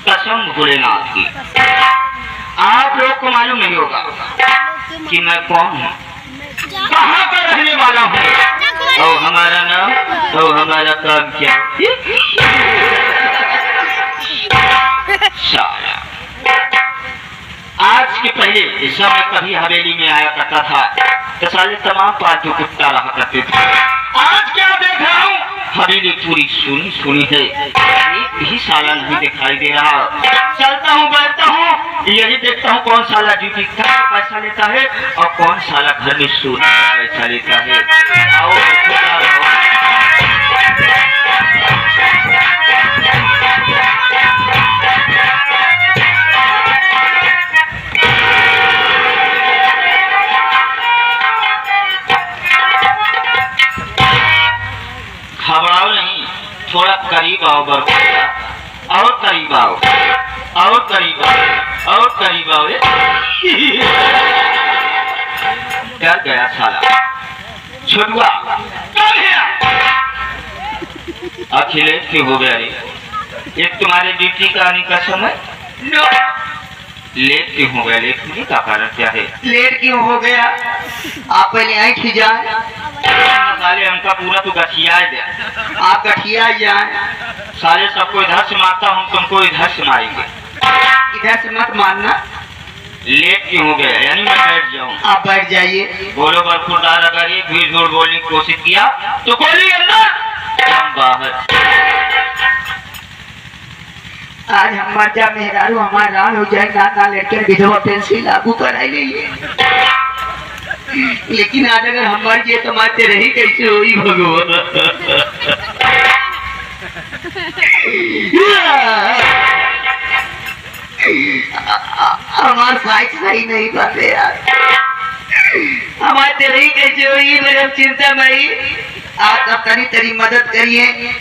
कसम भोलेनाथ की, आप लोग को मालूम नहीं होगा कि मैं कौन हूँ, कहाँ का रहने वाला हूँ, और हमारा नाम और हमारा काम क्या। आज के पहले जब मैं कभी हवेली में आया करता था तो साले तमाम पालतू कुत्ता रहा करते थे। आज क्या देख रहा हूँ, हवेली पूरी सुनी सुनी है, एक भी साला नहीं दिखाई दे रहा। चलता हूँ बैठता हूँ, यही देखता हूँ कौन साला ड्यूटी का पैसा लेता है और कौन साला घर में सोने का पैसा लेता है। घबराओ नहीं, थोड़ा करीब आओ, बरखा और करीब आओ, और करीब आओ, और करीब आओ। डर गया साला छोटुआ। अखिलेश क्यों हो गया रे? एक तुम्हारे ड्यूटी का आने का समय लेट क्यों हो गया? लेट होने का कारण क्या है? लेट क्यों हो गया? आप पहले आई थी जाए साले, हमका पूरा तो गठिया दे। आप गठिया जाए साले, सबको इधर से मारता हूँ, तुमको इधर से मारेंगे। इधर से मत मारना। लेट क्यों हो गया? यानी मैं बैठ जाऊँ? आप बैठ जाइए। बोलो बरखुरदार, अगर एक भी झूठ बोलने की कोशिश किया तो गोली अंदर, हम बाहर। आज हमार जा मेहरारू हमार राल हो जाए, ना लड़के विधवा पेंशन लागू कराई गई है। लेकिन आज अगर हमारे ये तो मारते रही कैसे हुई भगवान। हमार साइज सही नहीं पाते यार, हमारे रही कैसे हुई मेरे चिंता में। आप अब तरी तरी मदद करिए।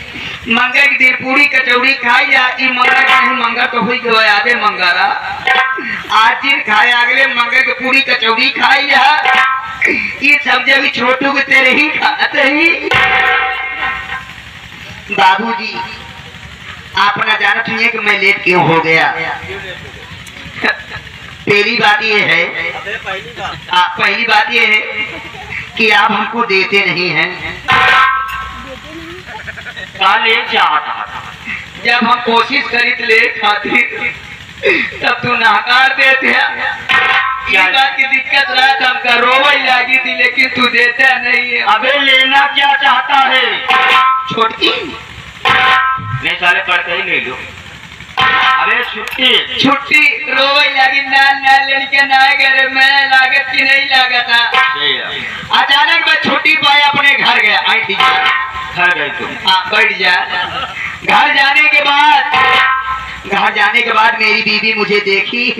मंगा की देर पूरी कचौड़ी खाई जाती, मंगा नहीं मंगा तो हुई गो आधे मंगारा। आज दिन खाए अगले मंगा के पूरी कचौड़ी खाई जा, ये सब जब छोटू के तेरे ही खाते ही। बाबूजी आप ना जानते हैं कि मैं लेट क्यों हो गया। पहली बात ये है, पहली बात ये है कि आप हमको देते नहीं हैं। ले चाहता था, जब हम कोशिश करी तो ले खाती, तब तू नकार देते। ये बात की दिक्कत रहा, हमका रोवई लगी थी, लेकिन तू देता नहीं है। अबे लेना क्या चाहता है? छोटकी नहीं साले, पढ़ते ही ले लो। अबे छुट्टी छुट्टी रोवई लगी, ना लड़के ना करे, मैं लागत की नहीं लागत। अचानक मैं छुट्टी पाया, अपने घर गया। आई थी घर गए तुम? हाँ बैठ जा। घर जाने के बाद मेरी बीवी मुझे देखी,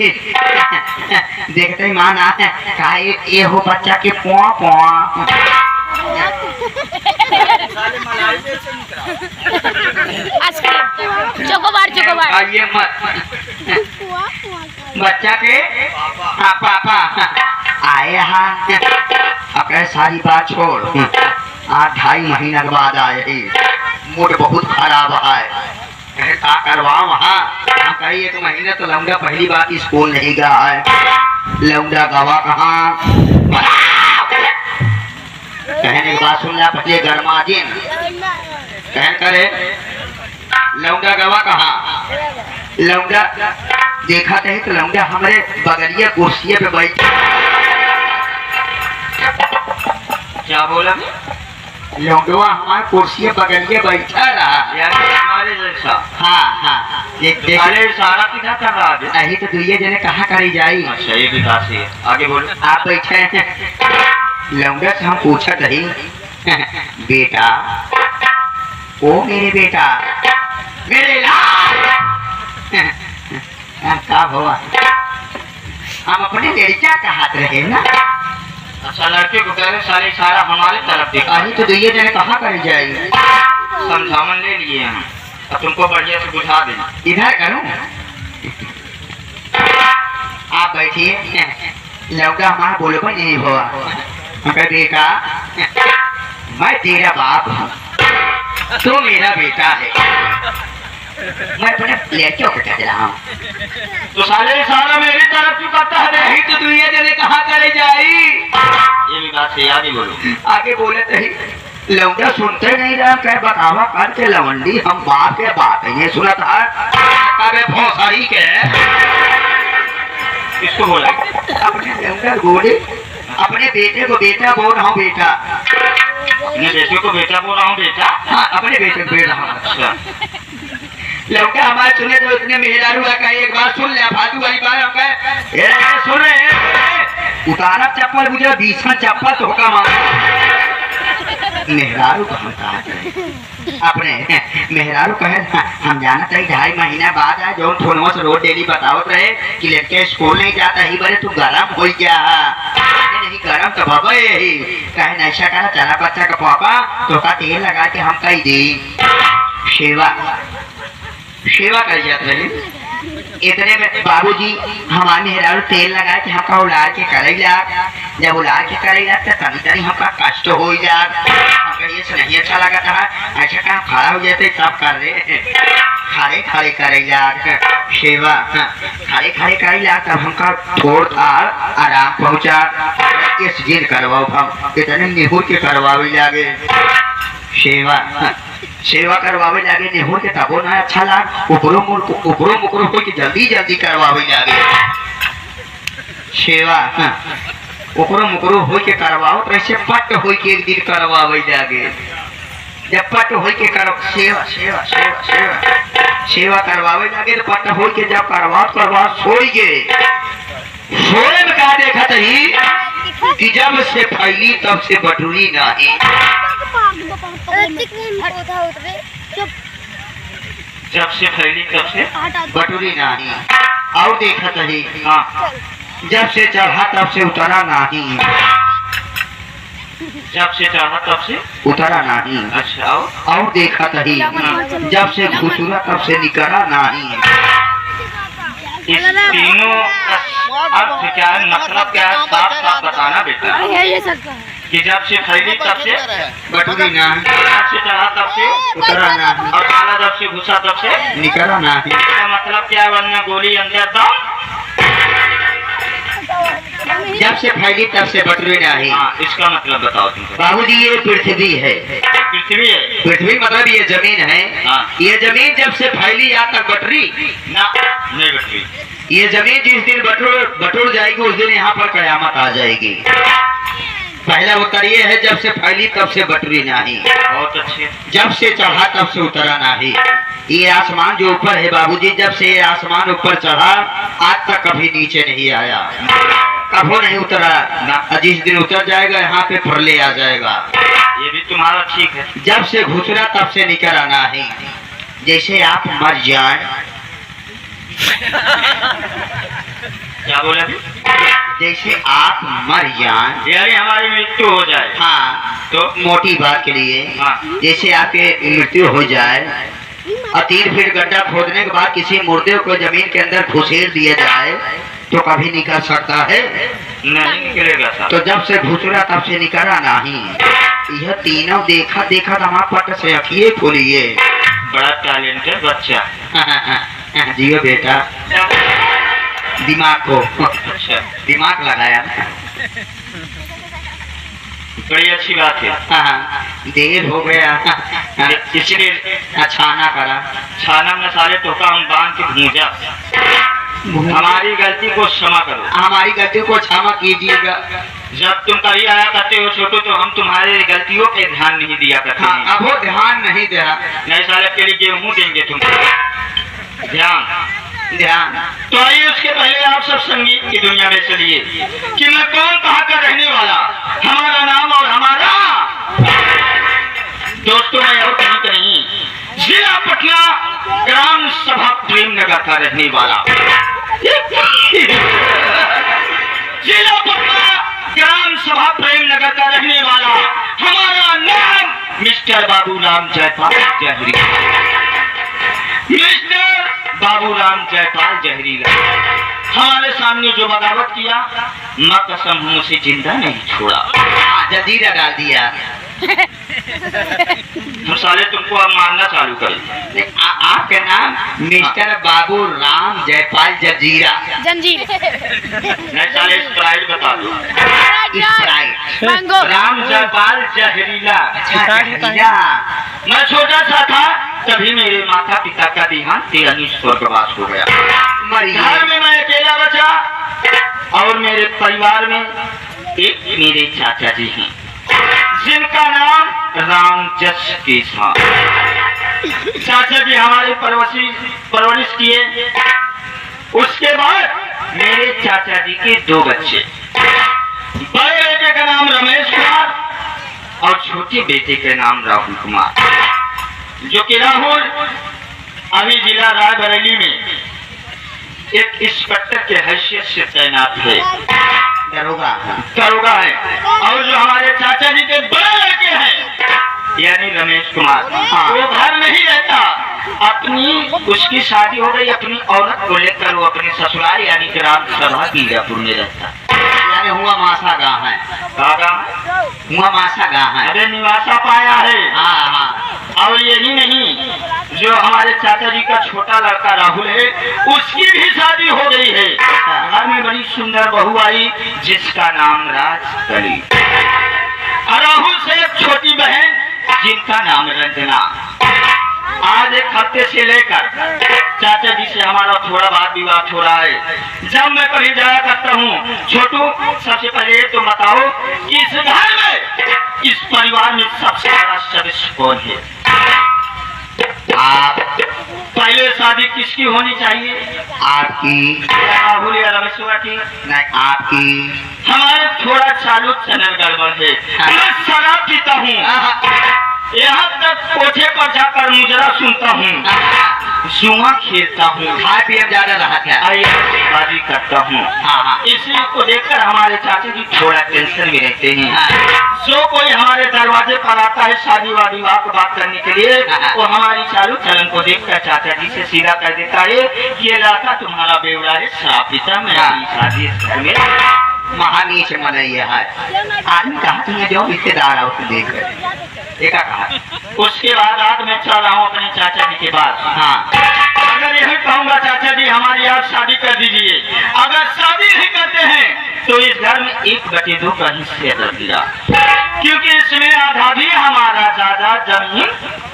देखते ही माना कहा ये हो बच्चा के पुआ पुआ। ये बच्चा के पापा आए हाँ, अपने सारी बात छोड़, 2.5 महीना के बाद आए ही। मूड बहुत खराब है, का करवा वहाँ। हम कही 1 महीना तो लौंडा पहली बात स्कूल नहीं गया है। लौंडा गवा कहाँ? कहने के बाद सुनना पहले गरमा दिन कहन करे लौंडा गवा कहाँ? लौंडा देखा कहे तो लौंडा हमारे बगलिया कुर्सी पे बैठ क्या बोला? लौंडवा हमारे कुर्सी बगल के बैठा रहा। यानी हमारे जैसा। हाँ हाँ, एक देख साले इशारा किधर कर रहा है? अही तो दुइये जने कहाँ करी जाई। अच्छा, ये भी काशी है। आगे बोलो। आप बैठे हैं लौंडा से हम पूछत रही बेटा, ओ मेरे बेटा, मेरे लाल का हुआ, हम अपने लड़का का हाथ रहे ना। अच्छा, लड़के को कह रहे साले इशारा हमारे तरफ देखा। अही तो दुइये जने कहाँ करी जाई। समझावन ले लिए हम, अब तुमको बढ़िया से बुझा देना। इधर करूं, आप बैठिए। लौंडा हमारा बोलो कोई नहीं हुआ। हम कहे बेटा, मैं तेरा बाप हूँ, तो मेरा बेटा है, मैं अपने लड़कियों को कह रहा हूँ। तो साले इशारा मेरी तरफ क्यों करता है? यही तो दुनिया जने कहाँ करे जाई। ये भी बात है। आगे बोलो। आगे बोले तो लौंडा सुनते नहीं रहा, कहे बकावा करके लवंडी हम बाप के बात है ये सुना था। कहे भौसारी के किसको बोला? अपने लौंडा गोली अपने बेटे को बेटा बोल रहा हूँ बेटा। अपने बेटे को बेटा बोल रहा हूँ बेटा? हाँ, अपने बेटे को बेटा। अच्छा, लौंडा हमारे सुने तो इतने मेहरारू का एक बार सुन ले, फालतू वाली बात हम कहे सुन रहे उतारा चप्पल मुझे 20 में चप्पल तो होगा मामा। मेहरारू को हम कहा अपने मेहरारू कहे हम जाना चाहिए 2.5 महीना बाद है जो फोनवा से रोज डेली बतावत रहे कि लड़के स्कूल नहीं जाता ही बड़े तू गरम हो गया। नहीं गरम तो बाबा यही कहे नशा करा चला बच्चा का पापा तो का तेल लगा के हम कही दी सेवा कर जाते रहे। इतने में बाबूजी हमारे मेहरारू तेल लगाए कि हमका उलार के करेला, जब उलार के करेला तो तनी तनी हमका कष्ट हो जा। ये से नहीं अच्छा लगा था, ऐसा काम खड़ा हो जाते सब कर रहे खड़े खड़े करेला सेवा, खड़े खड़े करेला तब हमका थोड़ा आराम पहुँचा। इस दिन करवाओ हम इतने निहुर के करवावे लागे सेवा करवावे लागे निहुर के तबो ना अच्छा लाग उपरो मुकरो हो के जल्दी जल्दी करवावे लागे सेवा। उपरो मुकरो हो के करवाओ तो ऐसे पट हो के एक दिन करवावे लागे। जब पट हो के कर सेवा सेवा सेवा सेवा सेवा करवावे लागे तो पट हो के जब करवाओ सोई गए। सोए में कहा देखा ही कि जब से फैली तब से बटुरी नहीं। जब से फैली तब से बटुरी नहीं। और देखा ही हाँ, जब से चढ़ा तब से उतरा नहीं। जब से चढ़ा तब से उतरा नहीं। अच्छा, और देखा ही जब से घुसुरा तब से निकला नहीं। इस तीनों का अर्थ क्या है, मतलब क्या है, साफ साफ बताना बेटा। कि जब से फैली तब से बटुरी नहीं। जब से चढ़ा तब से उतरा नहीं। और काला जब से घुसा तब से निकला नहीं। इसका मतलब क्या है? वरना गोली अंदर दम। जब से फैली तब से बटुरी नहीं। हाँ, इसका मतलब बताओ तुमको। बाबूजी ये पृथ्वी है। पृथ्वी है। पृथ्वी मतलब ये जमीन है। हाँ। ये जमीन जब से फैली यहाँ तक बटरी ना, नहीं पृथ्वी। ये जमीन जिस दिन बटुर जाएगी उस दिन यहाँ पर कयामत आ जाएगी। पहला उत्तर ये है जब से फैली तब से बटरी नहीं। बहुत अच्छे। जब से चढ़ा तब से उतरा नहीं। ये आसमान जो ऊपर है बाबूजी, जब से ये आसमान ऊपर चढ़ा आज तक कभी नीचे नहीं आया, कभी नहीं उतरा। जिस दिन उतर जाएगा यहाँ पे प्रलय आ जाएगा। ये भी तुम्हारा ठीक है। जब से घुसरा तब से निकल आना है। जैसे आप मर जाए। क्या बोले अभी? जैसे आप मर जाए यानी हमारी मृत्यु हो जाए। हाँ, तो मोटी बात के लिए हाँ। जैसे आपके मृत्यु हो जाए और 3 फीट गड्ढा खोदने के बाद किसी मुर्दे को जमीन के अंदर घुसेड़ दिया जाए तो कभी निकल सकता है? नहीं निकलेगा साहब। तो जब से घुसरा तब से निकला नहीं। यह तीनों देखा देखा हमारे पट से अखिए खोलिए। बड़ा टैलेंटेड बच्चा। जियो बेटा, दिमाग को अच्छा, दिमाग लगाया। बड़ी अच्छी बात है। हाँ, देर हो गया इसलिए छाना करा। छाना में सारे तोहका हम बांध के भूजा। हमारी गलती को क्षमा करो। हमारी गलती को क्षमा कीजिएगा। जब तुम कभी आया करते हो छोटू तो हम तुम्हारे गलतियों पे ध्यान नहीं दिया करते हाँ, हैं। अब वो ध्यान नहीं दे रहा। नए साल के लिए गेहूं देंगे तुमको, ध्यान। तो आइए उसके पहले आप सब संगीत की दुनिया में चलिए कि मैं कौन कहाँ का रहने वाला, हमारा नाम और हमारा दोस्तों मैं और कहीं का नहीं, जिला पटना ग्राम सभा प्रेम नगर का रहने वाला। जिला पटना ग्राम सभा प्रेम नगर का रहने वाला, हमारा नाम मिस्टर बाबूराम जयपाल जहरीला। मिस्टर बाबूराम जयपाल जहरीला हमारे सामने जो बगावत किया, माँ कसम हम उसे जिंदा नहीं छोड़ा। जजीरा डाल दिया। हम साले तुमको अब मारना चालू करें। आपका नाम मिस्टर बाबू राम जयपाल जजीरा। जंजीर नहीं साले स्प्राइट बता दो। स्प्राइट। मैंगो राम जयपाल जहरीला। अच्छा, जहरीला। मैं छोटा सा था तभी मेरे माता पिता का देहांत स्वर्गवास हो गया। घर में मैं अकेला बचा और मेरे परिवार में एक मेरे चाचा जी हैं जिनका नाम रामजस केश था। चाचा जी हमारे परवरिश किए। उसके बाद मेरे चाचा जी के 2 बच्चे, बड़े बेटे का नाम रमेश कुमार और छोटे बेटे के नाम राहुल कुमार, जो कि राहुल अभी जिला रायबरेली में एक इंस्पेक्टर के हैसियत से तैनात है, दरोगा है। और जो हमारे चाचा जी के बड़े लड़के हैं यानी रमेश कुमार, वो घर नहीं रहता, अपनी उसकी शादी हो गई, अपनी औरत को लेकर वो अपने ससुराल यानी ग्राम सभा बीजापुर में रहता। यानी हुआ मासा गाँव है। हुआ मासा गाँव है। अरे निवासा पाया है। हाँ हाँ। और यही नहीं, जो हमारे चाचा जी का छोटा लड़का राहुल है उसकी भी शादी हो गई है। घर में बड़ी सुंदर बहू आई जिसका नाम राजकली। राहुल से एक छोटी बहन जिनका नाम रंजना। आज एक हफ्ते से लेकर चाचा जी से हमारा थोड़ा बात विवाद हो रहा है। जब मैं कहीं जाया करता हूँ, छोटू सबसे पहले तो बताओ कि इस घर में इस परिवार में सबसे बड़ा सदस्य कौन है? आप। पहले शादी किसकी होनी चाहिए? आपकी। राहुल या रमेश्वर की? नहीं, आपकी। हमारे थोड़ा चालू चैनल गड़बड़ है। मैं शराब पीता हूँ, यहाँ तक कोठे पर जाकर मुजरा सुनता हूँ, जुआ खेलता हूँ, खाए पिए ज्यादा रहा था, बाजी करता हूँ। हाँ हाँ। इसी को देखकर हमारे चाचा जी थोड़ा टेंशन में रहते हैं। जो कोई हमारे दरवाजे पर आता है शादी वादी विवाह की बात करने के लिए, वो हमारी चालू चलन को देखकर चाचा जी से सीधा कर देता है ये लड़का तुम्हारा बेवड़ा है, शराब पीता, मैं शादी में महानीच मनैया है। आदमी कहा तुम्हें जो रिश्तेदार है उसे देख कर एक कहा। उसके बाद रात में चल रहा हूँ अपने चाचा जी के पास। हाँ। अगर यही कहूँगा चाचा जी हमारी आप शादी कर दीजिए, अगर शादी नहीं करते हैं तो इस घर में 1/2 का हिस्से रख दिया, क्योंकि इसमें आधा भी हमारा ज्यादा जमीन।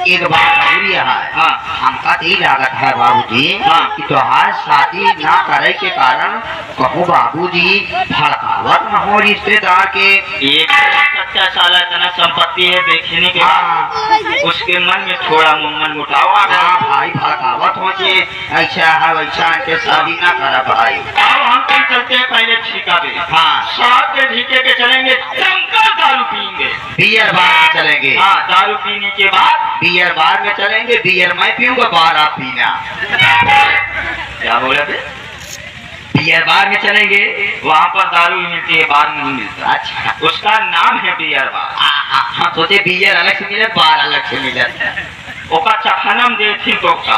एक बात जरूरी है। हाँ। हमका तो यही लागत है बाबूजी, हाँ। कि तोहार शादी ना करे के कारण कहूँ बाबूजी भड़कावत न हो रिश्तेदार के। एक सच्चा साला इतना संपत्ति है देखने के बाद उसके मन में थोड़ा मन मुटाव आ गया। हाँ भाई, भड़कावत हो के ऐसा है वैसा के शादी ना करा भाई। अब हम तुम चलते हैं पहले ठीका पे। हाँ। शराब के ठीके पे चलेंगे, जमकर दारू पीएंगे। बियर बार में चलेंगे। हाँ, दारू पीने के बाद बियर बार में चलेंगे। बियर मैं पीऊंगा, बार आप पीना। क्या बोले थे? बियर बार में चलेंगे, वहाँ पर दारू ही मिलती है, बार नहीं मिलता। अच्छा। उसका नाम है बियर बार। हम सोचे बियर अलग से मिले, बार अलग से मिले। ओका चखनम दे थी तो का।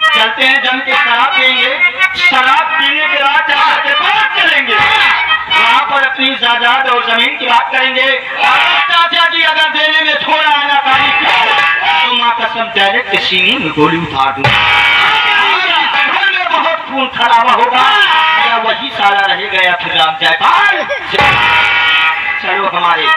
चलते हैं, जम के शराब पियेंगे। शराब पीने के बाद चाचा के पास चलेंगे, वहाँ पर अपनी जायदाद और जमीन की बात करेंगे। चाचा जी अगर देने में थोड़ा आनाकानी तो माँ कसम डायरेक्ट सीने में गोली उतार दूंगा। घर में बहुत खून खराबा होगा, या वही साला रह गया फिर राम जयपाल। चलो हमारे